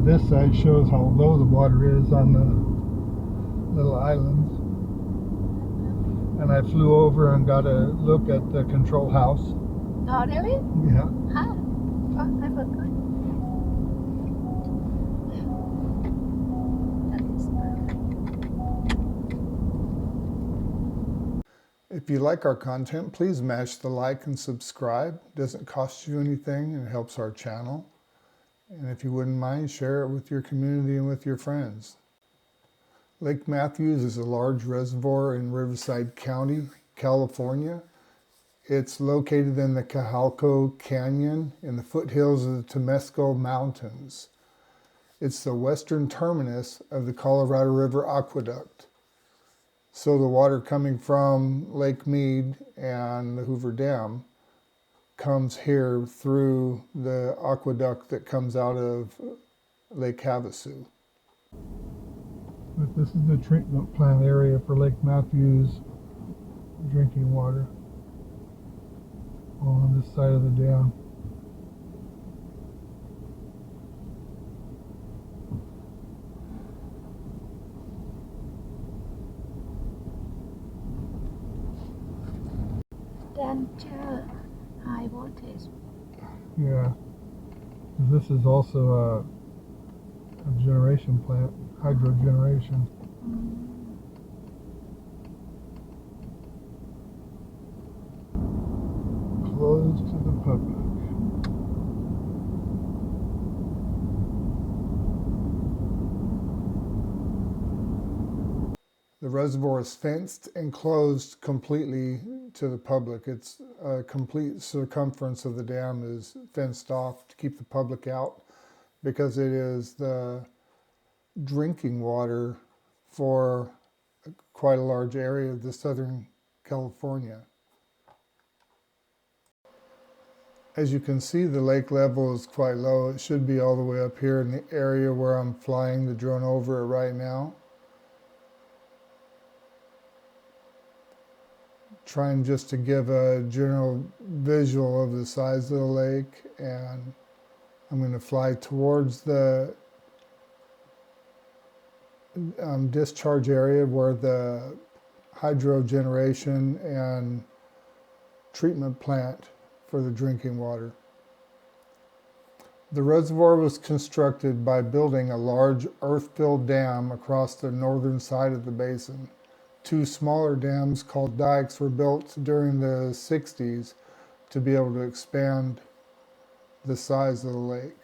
this side shows how low the water is on the little islands. And I flew over and got a look at the control house. Oh, really? Yeah. Huh. Oh, I forgot. That is nice. If you like our content, please mash the like and subscribe. It doesn't cost you anything and it helps our channel. And if you wouldn't mind, share it with your community and with your friends. Lake Mathews is a large reservoir in Riverside County, California. It's located in the Cajalco Canyon in the foothills of the Temescal Mountains. It's the western terminus of the Colorado River aqueduct. So the water coming from Lake Mead and the Hoover Dam comes here through the aqueduct that comes out of Lake Havasu. But this is the treatment plant area for Lake Mathews drinking water on this side of the dam. Danger, high voltage. Yeah, this is also a generation plant, hydro generation. Closed to the public. The reservoir is fenced and closed completely to the public. It's a complete circumference of the dam is fenced off to keep the public out because it is the drinking water for quite a large area of the Southern California. As you can see, the lake level is quite low. It should be all the way up here in the area where I'm flying the drone over it right now. Trying just to give a general visual of the size of the lake, and I'm going to fly towards the discharge area where the hydro generation and treatment plant for the drinking water. The reservoir was constructed by building a large earth-filled dam across the northern side of the basin. Two smaller dams called dikes were built during the 60s to be able to expand the size of the lake.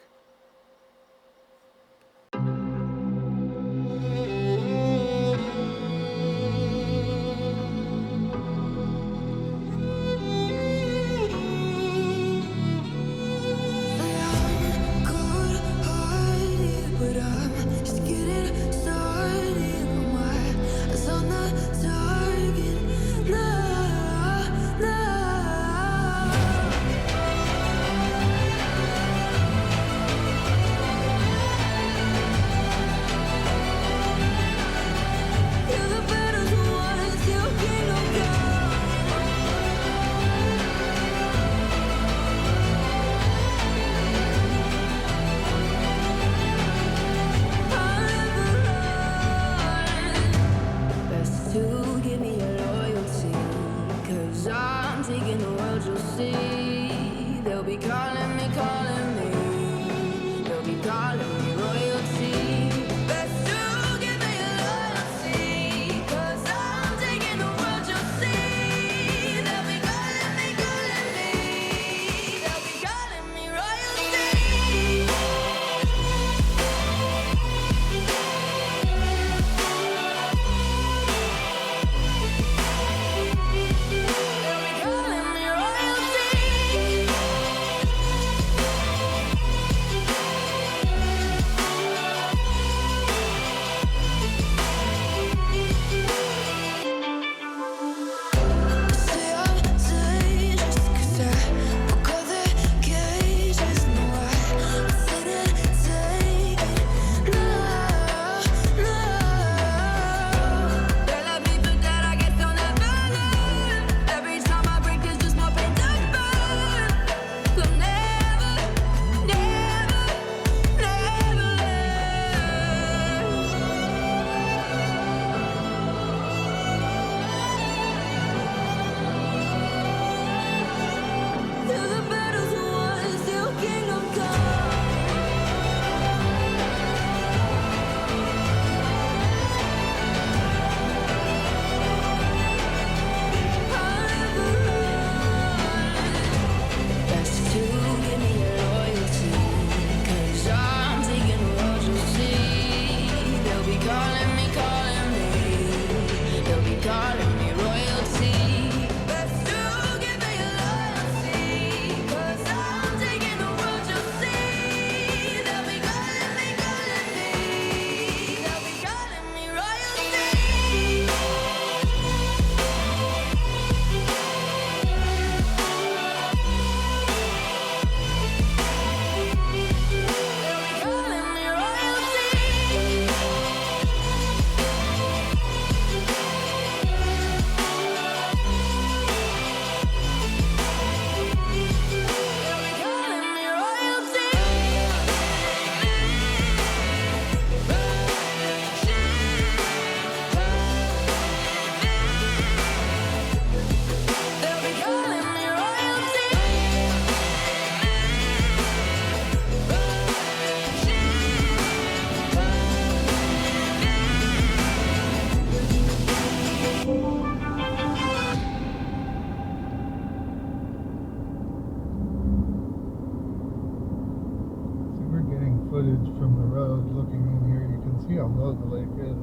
road looking in here, you can see how low the lake is.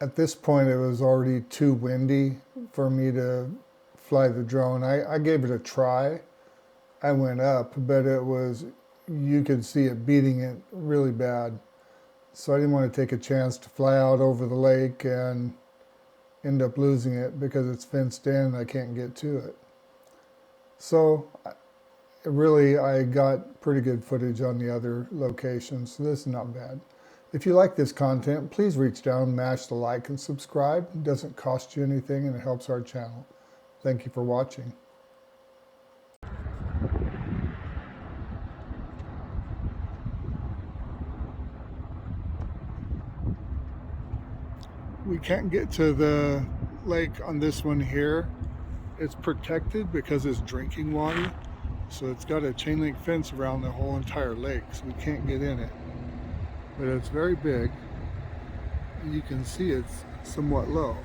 At this point, it was already too windy for me to fly the drone. I gave it a try. I went up, but you could see it beating it really bad. So I didn't want to take a chance to fly out over the lake and end up losing it because it's fenced in and I can't get to it. So really, I got pretty good footage on the other locations, so this is not bad. If you like this content, please reach down, mash the like and subscribe. It doesn't cost you anything and it helps our channel. Thank you for watching. We can't get to the lake on this one here. It's protected because it's drinking water. So it's got a chain link fence around the whole entire lake, so we can't get in it. But it's very big. You can see it's somewhat low.